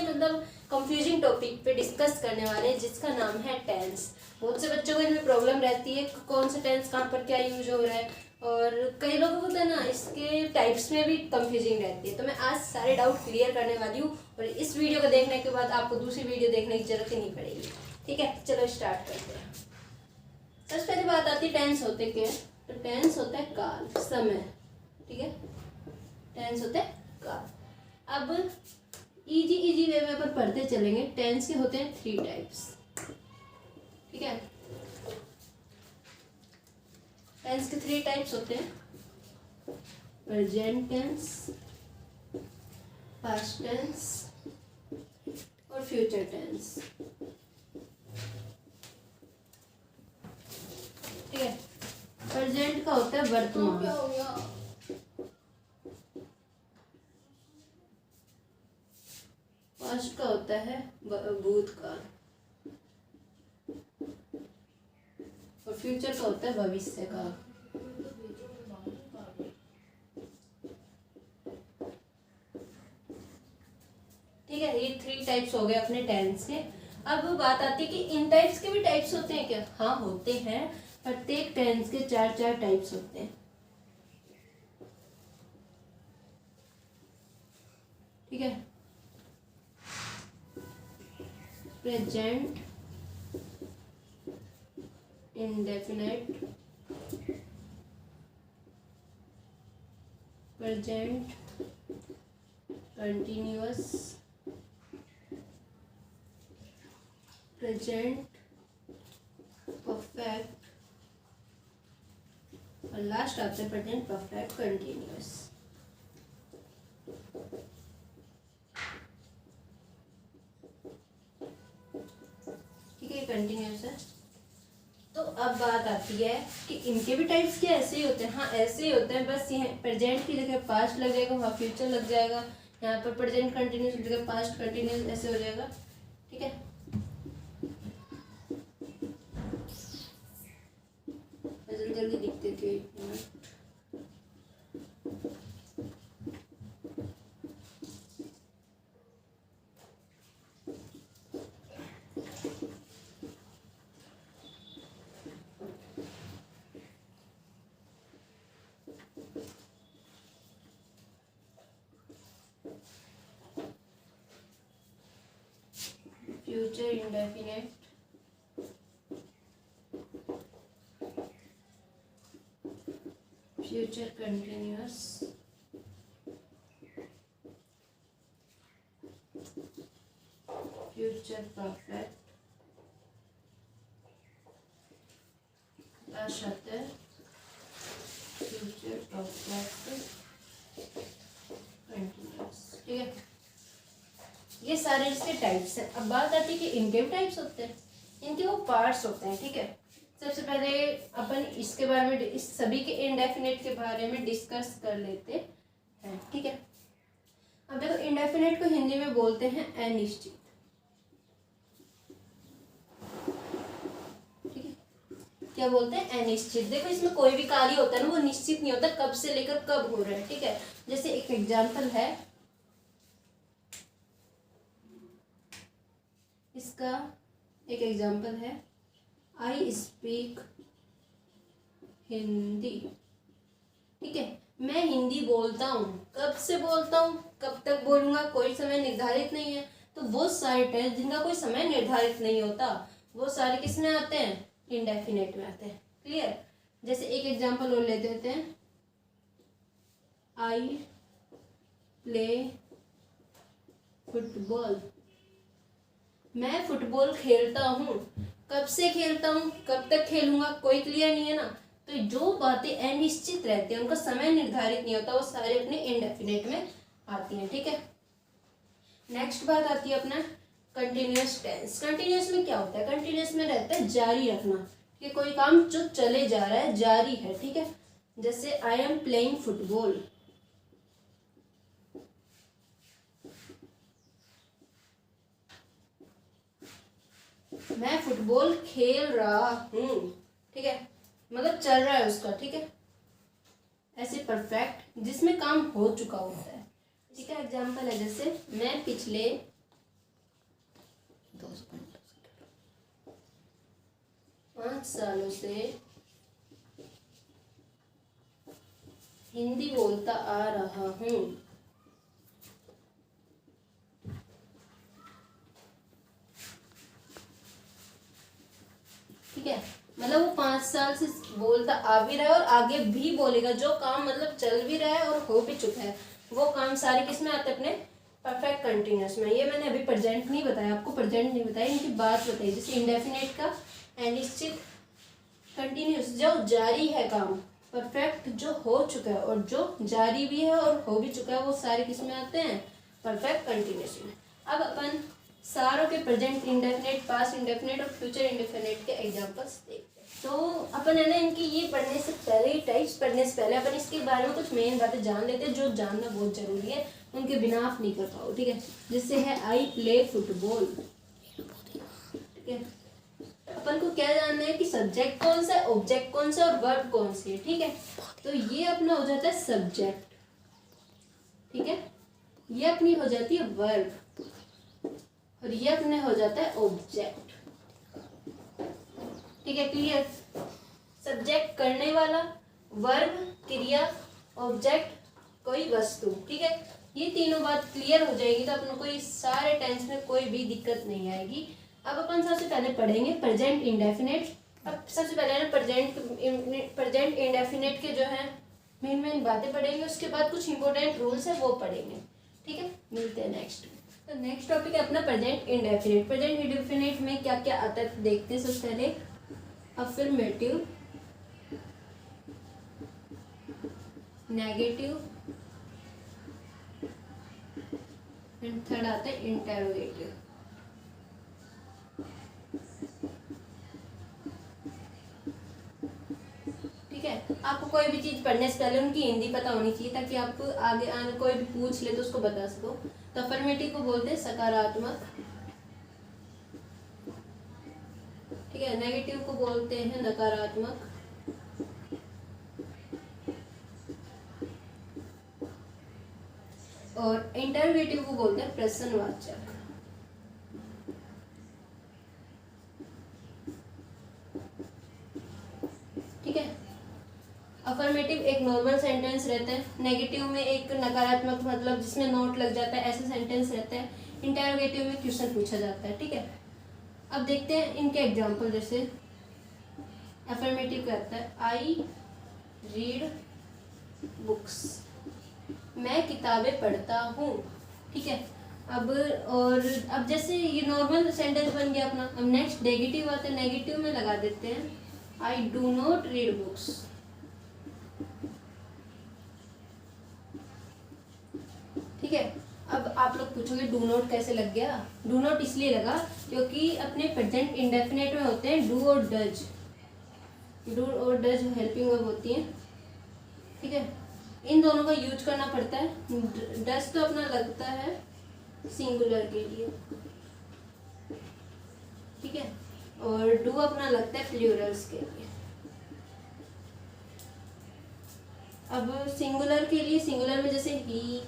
मतलब confusing topic पे discuss करने वाले हैं जिसका नाम है टेंस। बहुत से बच्चों को इनमें प्रॉब्लम रहती है कौन सा टेंस कहाँ पर क्या यूज हो रहा है, और कई लोगों को होता है ना इसके टाइप्स में भी कंफ्यूजिंग रहती है। तो मैं आज सारे डाउट क्लियर करने वाली हूँ और इस वीडियो को देखने के बाद आपको दूसरी वीडियो देखने की जरूरत ही नहीं पड़ेगी। ठीक है, चलो स्टार्ट करते हैं। सबसे पहली बात आती है टेंस होते क्या है। तो टेंस होता है काल, समय। ठीक है, टेंस होता है काल। अब इजी वे में अपन पढ़ते चलेंगे। टेंस के होते हैं 3 टाइप्स। ठीक है, टेंस के 3 टाइप्स होते हैं, प्रेजेंट टेंस, पास्ट टेंस और फ्यूचर टेंस। ठीक है, प्रेजेंट का होता है वर्तमान, क्या हो गया? पास्ट का होता है भूतकाल और फ्यूचर का होता है भविष्य का। ठीक है, ये 3 टाइप्स हो गए अपने टेंस के। अब बात आती है कि इन टाइप्स के भी टाइप्स होते हैं क्या? हाँ होते हैं, प्रत्येक टेंस के 4 टाइप्स होते हैं। ठीक है, present, indefinite, present continuous, present perfect और लास्ट आता है प्रेजेंट परफेक्ट कंटिन्यूअस। ठीक है, कंटिन्यूअस है। तो अब बात आती है कि इनके भी टाइप्स क्या ऐसे ही होते हैं? हाँ ऐसे ही होते हैं, बस ये प्रेजेंट की जगह पास्ट लग जाएगा, वहाँ फ्यूचर लग जाएगा, यहाँ पर प्रेजेंट कंटिन्यूअस की जगह पास्ट कंटिन्यूअस ऐसे हो जाएगा। ठीक है, जल्दी जल्दी लिख देती हूँ, 1 minute. Future indefinite, future continuous, future perfect, last आता है फ्यूचर परफेक्ट कंटिन्यूअस। ठीक है, ये सारे इसके टाइप्स हैं। अब बात आती है कि इनके भी टाइप्स होते हैं, इनके वो पार्ट्स होते हैं। ठीक है, सबसे पहले अपन इसके बारे में, इस सभी के इंडेफिनिट के बारे में डिस्कस कर लेते हैं। ठीक है, अब देखो इंडेफिनिट को हिंदी में बोलते हैं अनिश्चित। ठीक है, क्या बोलते हैं? अनिश्चित। देखो इसमें कोई भी कार्य होता है ना वो निश्चित नहीं होता कब से लेकर कब हो रहा है। ठीक है, जैसे एक एग्जाम्पल है इसका, एक एग्जाम्पल है आई स्पीक हिंदी। ठीक है, मैं हिंदी बोलता हूँ। कब से बोलता हूँ, कब तक बोलूँगा, कोई समय निर्धारित नहीं है। तो वो सारे टेंस जिनका कोई समय निर्धारित नहीं होता वो सारे किस में आते हैं? इंडेफिनिट में आते हैं। क्लियर? जैसे एक एग्जाम्पल और ले देते हैं, आई प्ले फुटबॉल। मैं फुटबॉल खेलता हूँ। कब से खेलता हूँ, कब तक खेलूंगा, कोई क्लियर नहीं है ना। तो जो बातें अनिश्चित रहती हैं, उनका समय निर्धारित नहीं होता, वो सारे अपने इंडेफिनिट में आती हैं। ठीक है, नेक्स्ट बात आती है अपना कंटिन्यूअस टेंस। कंटिन्यूअस में क्या होता है? कंटिन्यूअस में रहता है जारी रखना, कि कोई काम जो चले जा रहा है, जारी है। ठीक है, जैसे आई एम प्लेइंग फुटबॉल। मैं फुटबॉल खेल रहा हूँ। ठीक है, मतलब चल रहा है उसका। ठीक है, ऐसे परफेक्ट जिसमें काम हो चुका होता है। ठीक है, एग्जाम्पल है जैसे मैं पिछले 5 सालों से हिंदी बोलता आ रहा हूँ। ठीक है, मतलब वो 5 साल से बोलता आ भी रहा है और आगे भी बोलेगा। जो काम मतलब चल भी रहा है और हो भी चुका है, वो काम सारे किस में आते हैं? अपने परफेक्ट कंटिन्यूस में। ये मैंने अभी प्रेजेंट नहीं बताया आपको, प्रेजेंट नहीं बताया, इनकी बात बताई। जैसे इंडेफिनेट का अनिश्चित, कंटिन्यूस जो जारी है काम, परफेक्ट जो हो चुका है और जो जारी भी है और हो भी चुका है, वो सारे किस में आते हैं? परफेक्ट कंटिन्यूस में। अब अपन सारों के प्रेजेंट इंडेफिनेट, पास्ट इंडेफिनेट और फ्यूचर इंडेफिनेट के एग्जांपल्स देखते हैं। तो अपन है ना, इनकी ये पढ़ने से पहले, ही टाइप्स पढ़ने से पहले अपन इसके बारे में कुछ मेन बातें जान लेते हैं, जो जानना बहुत जरूरी है, उनके बिना आप नहीं कर पाओ। ठीक है, जिससे है आई प्ले फुटबॉल। ठीक है, अपन को क्या जानना है कि सब्जेक्ट कौन सा है, ऑब्जेक्ट कौन सा और वर्ब कौन सी है। ठीक है, तो ये अपना हो जाता है सब्जेक्ट। ठीक है, ये अपनी हो जाती है वर्ब और ये अपने हो जाता है ऑब्जेक्ट। ठीक है, क्लियर? सब्जेक्ट करने वाला, वर्ब क्रिया, ऑब्जेक्ट कोई वस्तु। ठीक है, ये तीनों बात क्लियर हो जाएगी तो अपन को इस सारे टेंस में कोई भी दिक्कत नहीं आएगी। अब अपन सबसे पहले पढ़ेंगे प्रेजेंट इंडेफिनेट। अब सबसे पहले ना प्रेजेंट इंडेफिनेट के जो है मेन बातें पढ़ेंगे, उसके बाद कुछ इंपॉर्टेंट रूल्स है वो पढ़ेंगे। ठीक है, मिलते हैं नेक्स्ट। तो नेक्स्ट टॉपिक है अपना प्रेजेंट इंडेफिनेट। प्रेजेंट इंडेफिनेट में क्या क्या आता है देखते हैं। सबसे पहले अफर्मेटिव, नेगेटिव एंड थर्ड आता है इंटरोगेटिव। ठीक है, आपको कोई भी चीज पढ़ने से पहले उनकी हिंदी पता होनी चाहिए, ताकि आप आगे आने कोई भी पूछ ले तो उसको बता सको। तो अफर्मेटिव को बोलते हैं सकारात्मक। ठीक है, नेगेटिव को बोलते हैं नकारात्मक। और इंटरोगेटिव को बोलते हैं प्रश्नवाचक। ठीक है, अफर्मेटिव एक नॉर्मल सेंटेंस रहता है, नेगेटिव में एक नकारात्मक मतलब जिसमें नोट लग जाता है, ऐसा सेंटेंस रहता है। इंटरोगेटिव में क्वेश्चन पूछा जाता है। ठीक है, अब देखते हैं इनके एग्जांपल। जैसे अफर्मेटिव कहता है आई रीड बुक्स, मैं किताबें पढ़ता हूँ। ठीक है, अब जैसे ये नॉर्मल सेंटेंस बन गया अपना। अब नेक्स्ट नेगेटिव आता है, नेगेटिव में लगा देते हैं I do not read books. ठीक है, अब आप लोग पूछोगे डू नॉट कैसे लग गया? डू नॉट इसलिए लगा क्योंकि अपने प्रेजेंट इंडेफिनेट में होते हैं डू और डज। डू और डज हेल्पिंग वर्ब होती है। ठीक है, इन दोनों का यूज करना पड़ता है। डज तो अपना लगता है सिंगुलर के लिए। ठीक है, और डू अपना लगता है प्लूरल्स के लिए। अब सिंगुलर के लिए, सिंगुलर में जैसे ही,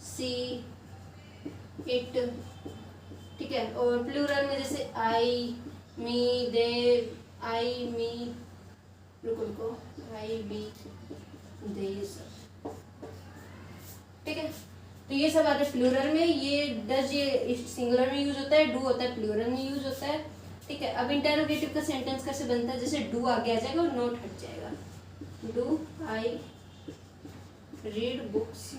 सी, इट। ठीक है, और प्लूरल में जैसे आई, मी, दे, आई, मी, रुको, आई, बी, दे, सब। ठीक है, तो ये सब आते हैं प्लूरल में। ये डज ये सिंगुलर में यूज होता है, डू होता है प्लूरल में यूज होता है। ठीक है, अब इंटरोगेटिव का सेंटेंस कैसे बनता है? जैसे डू आगे आ जाएगा और नोट हट जाएगा। डू आई रीड बुक्स,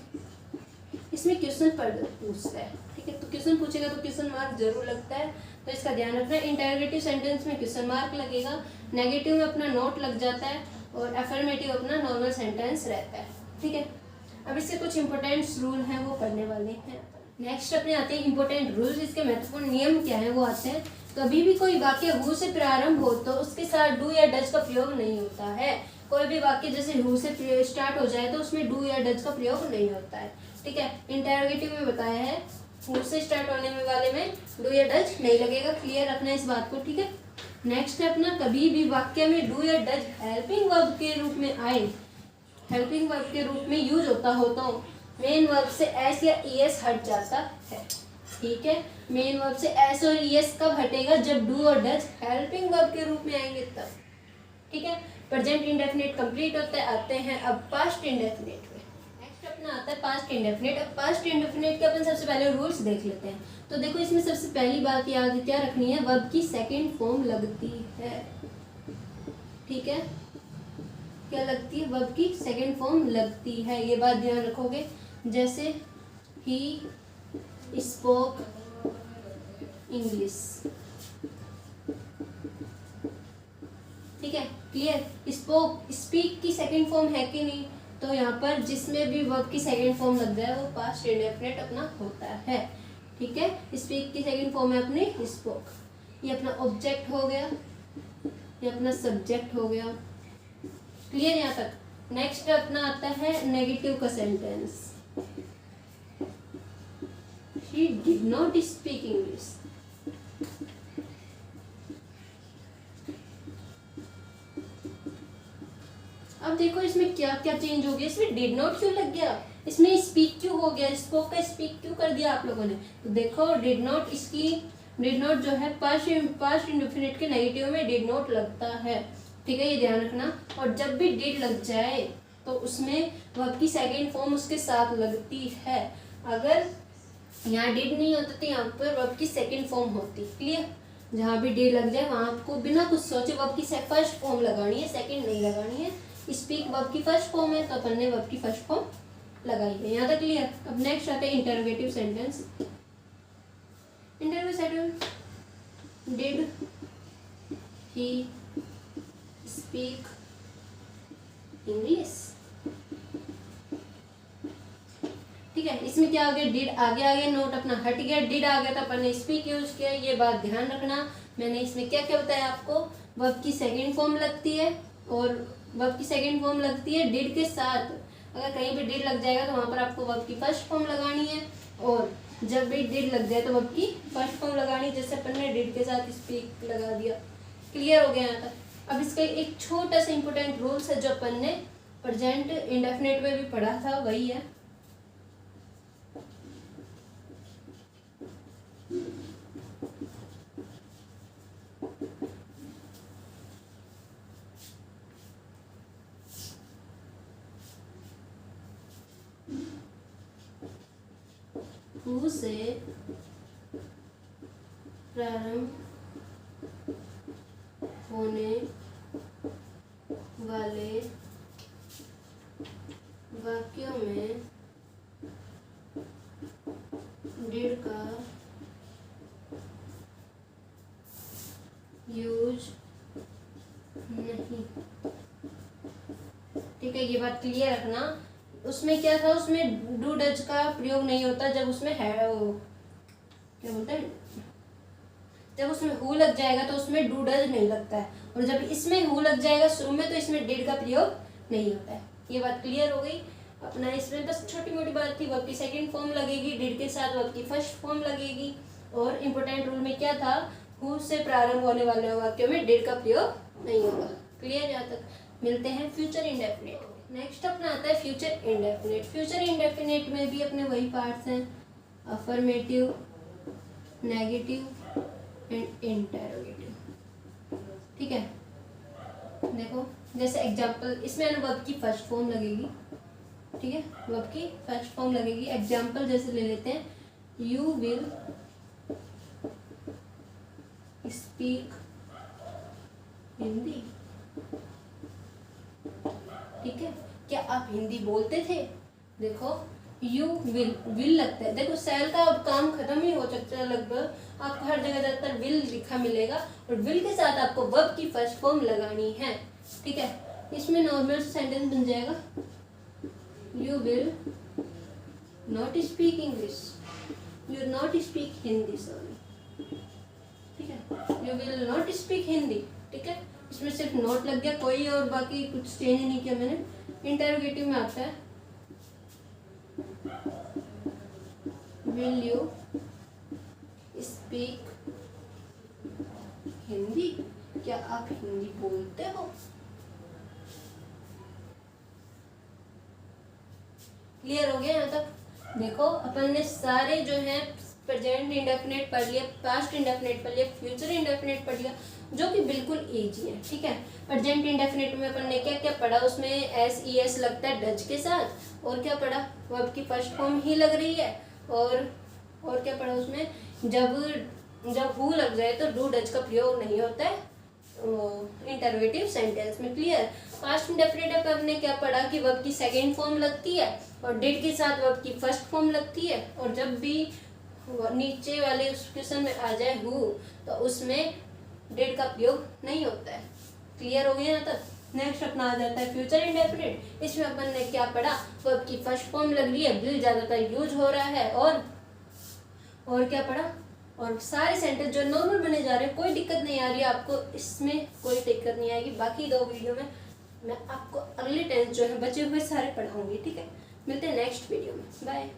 इसमें क्वेश्चन पूछता है। ठीक है, तो क्वेश्चन पूछेगा तो क्वेश्चन मार्क जरूर लगता है, तो इसका ध्यान रखना। इंटरोगेटिव सेंटेंस में क्वेश्चन मार्क लगेगा, नेगेटिव में अपना नोट लग जाता है और अफर्मेटिव अपना नॉर्मल सेंटेंस रहता है। ठीक है, अब इसके कुछ इंपॉर्टेंट रूल हैं वो पढ़ने वाले हैं। नेक्स्ट अपने आते हैं इंपॉर्टेंट रूल्स। इसके महत्वपूर्ण नियम क्या है वो आते हैं। कभी भी कोई वाक्य हु से प्रारंभ हो तो उसके साथ डू या डज का प्रयोग नहीं होता है। कोई भी वाक्य जैसे हु से स्टार्ट हो जाए तो उसमें डू या डज का प्रयोग नहीं होता है। ठीक है, इंटरोगेटिव में बताया है हु से स्टार्ट होने में वाले में डू या डज नहीं लगेगा। क्लियर रखना इस बात को। ठीक है, नेक्स्ट है अपना कभी भी वाक्य में डू या डज हेल्पिंग वर्ब के रूप में आए, हेल्पिंग वर्ब के रूप में यूज होता हो तो मेन वर्ब से एस या ईएस हट जाता है। ठीक है, मेन वर्ब से एस और ईएस कब हटेगा, जब डू और डज हेल्पिंग वर्ब के रूप में आएंगे तब। ठीक है, प्रेजेंट इंडेफिनिट कंप्लीट होता है, आते हैं अब पास्ट इंडेफिनिट में। नेक्स्ट अपना आता है पास्ट इंडेफिनिट। अब पास्ट इंडेफिनिट के अपन सबसे पहले रूल्स देख लेते हैं। तो देखो इसमें सबसे पहली बात याद क्या रखनी है, वर्ब की सेकेंड फॉर्म लगती है। ठीक है, क्या लगती है, वर्ब की सेकेंड फॉर्म लगती है, ये बात ध्यान रखोगे। जैसे ही स्पोक इंग्लिश, ठीक है, क्लियर। स्पोक, स्पीक की सेकंड फॉर्म है कि नहीं, तो यहाँ पर जिसमें भी वर्ब की सेकंड फॉर्म लग जाए वो पास्ट इंडेफिनिट अपना होता है। ठीक है, स्पीक की सेकंड फॉर्म है अपनी स्पोक, ये अपना ऑब्जेक्ट हो गया, ये अपना सब्जेक्ट हो गया। क्लियर यहाँ तक। नेक्स्ट अपना आता है नेगेटिव का sentence, She did not speak English. अब देखो इसमें क्या क्या चेंज हो गया, इसमें डिड नॉट क्यों लग गया, इसमें स्पीक क्यों हो गया, स्पोक का स्पीक क्यों कर दिया आप लोगों ने। तो देखो डिड नॉट, इसकी डिड नॉट जो है पास्ट इंडेफिनिट के नेगेटिव में डिड नॉट लगता है। ठीक है, ये ध्यान रखना। और जब भी डिड लग जाए तो उसमें वर्ब की सेकेंड फॉर्म उसके साथ लगती है। अगर यहाँ डिड नहीं होता तो यहाँ पर वर्ब की सेकेंड फॉर्म होती। क्लियर, जहाँ भी डिड लग जाए वहाँ आपको बिना कुछ सोचे वर्ब की फर्स्ट फॉर्म लगानी है, सेकेंड नहीं लगानी है। स्पीक वर्ब की फर्स्ट फॉर्म है तो अपन ने वर्ब की फर्स्ट फॉर्म लगाई है। यहाँ तक क्लियर। अब नेक्स्ट आते हैं interrogative sentence. Interrogative sentence, did he speak English. ठीक है, इसमें क्या हो गया, डिड आगे नोट अपना हट गया, डिड आ गया तो अपन ने स्पीक यूज किया। ये बात ध्यान रखना। मैंने इसमें क्या क्या बताया आपको, वर्ब की सेकंड फॉर्म लगती है, और वर्ब की सेकंड फॉर्म लगती है डिड के साथ। अगर कहीं भी डिड लग जाएगा तो वहां पर आपको वर्ब की फर्स्ट फॉर्म लगानी है, और जब भी डिड लग जाए तो वर्ब की फर्स्ट फॉर्म लगानी है, जैसे अपन ने डिड के साथ स्पीक लगा दिया। क्लियर हो गया यहाँ तक। अब इसका एक छोटा सा इंपॉर्टेंट रूल्स है जो अपन ने प्रेजेंट इंडेफिनिट में भी पढ़ा था, वही है हु से प्रारंभ होने वाले वाक्यों में डिड का यूज नहीं। ठीक है, ये बात क्लियर रखना। उसमें क्या था, उसमें डू डज का प्रयोग नहीं होता जब उसमें है वो क्या बोलते हैं, जब उसमें हु लग जाएगा तो उसमें डू डज नहीं लगता है, और जब इसमें हु लग जाएगा शुरू में तो इसमें डिड का प्रयोग नहीं होता है। ये बात क्लियर हो गई अपना। इसमें बस छोटी मोटी बात थी, वर्ब की सेकंड फॉर्म लगेगी, डिड के साथ वर्ब की फर्स्ट फॉर्म लगेगी, और इम्पोर्टेंट रूल में क्या था, हु से प्रारंभ होने वाले वाक्यों में डिड का प्रयोग नहीं होगा। क्लियर, यहाँ तक। मिलते हैं फ्यूचर इंडेफिनिट। नेक्स्ट अपना आता है फ्यूचर इंडेफिनिट। फ्यूचर इंडेफिनिट में भी अपने वही पार्ट्स हैं, अफर्मेटिव, नेगेटिव एंड इंटरोगेटिव। ठीक है, देखो जैसे एग्जाम्पल, इसमें वर्ब की फर्स्ट फॉर्म लगेगी। ठीक है, वर्ब की फर्स्ट फॉर्म लगेगी। एग्जाम्पल जैसे ले लेते हैं, यू विल स्पीक हिंदी। ठीक है, क्या आप हिंदी बोलते थे। देखो यू विल लगता है, देखो सेल का अब काम खत्म ही हो सकता है लगभग, आपको हर जगह ज्यादातर विल लिखा मिलेगा, और विल के साथ आपको वर्ब की फर्स्ट फॉर्म लगानी है। ठीक है, इसमें नॉर्मल सेंटेंस बन जाएगा, you will not speak English, you not speak Hindi, sorry. ठीक है, you will not speak Hindi. ठीक है, इसमें सिर्फ नोट लग गया, कोई और बाकी कुछ चेंज नहीं किया मैंने। इंटरोगेटिव में आता है, विल यू स्पीक हिंदी, क्या आप हिंदी बोलते हो। क्लियर हो गया यहाँ तक। देखो अपन ने सारे जो है प्रेजेंट इंडेफिनिट पढ़ लिया, पास्ट इंडेफिनिट पढ़ लिया, फ्यूचर इंडेफिनिट पढ़ लिया, जो कि बिल्कुल इजी है, ठीक है। प्रेजेंट इंडेफिनिट में अपन ने क्या क्या पढ़ा, उसमें एस ई एस लगता है डज के साथ, और क्या पढ़ा, वर्ब की फर्स्ट फॉर्म ही लग रही है, और क्या पढ़ा उसमें, जब हु लग जाए तो डू डज का प्रयोग नहीं होता है इंटरोगेटिव सेंटेंस में, क्लियर। पास्ट इंडेफिनिट पर हमने क्या पढ़ा कि वर्ब की सेकंड फॉर्म लगती है और डिड के साथ वर्ब की फर्स्ट फॉर्म लगती है, और जब भी नीचे वाले उस क्वेश्चन में आ जाए हु तो उसमें डिड का प्रयोग नहीं होता है, क्लियर हो गया ना। तक नेक्स्ट अपना आ जाता है फ्यूचर इंडेफिनिट। इसमें अपन ने क्या पढ़ा, वर्ब की फर्स्ट फॉर्म लग रही है, विल ज्यादातर यूज हो रहा है, और क्या पढ़ा, और सारे सेंटेंस जो नॉर्मल बने जा रहे हैं, कोई दिक्कत नहीं आ रही है आपको, इसमें कोई दिक्कत नहीं आएगी। बाकी 2 वीडियो में मैं आपको अगले टेंस जो है बचे हुए सारे पढ़ाऊंगी, ठीक है। मिलते हैं नेक्स्ट वीडियो में, बाय।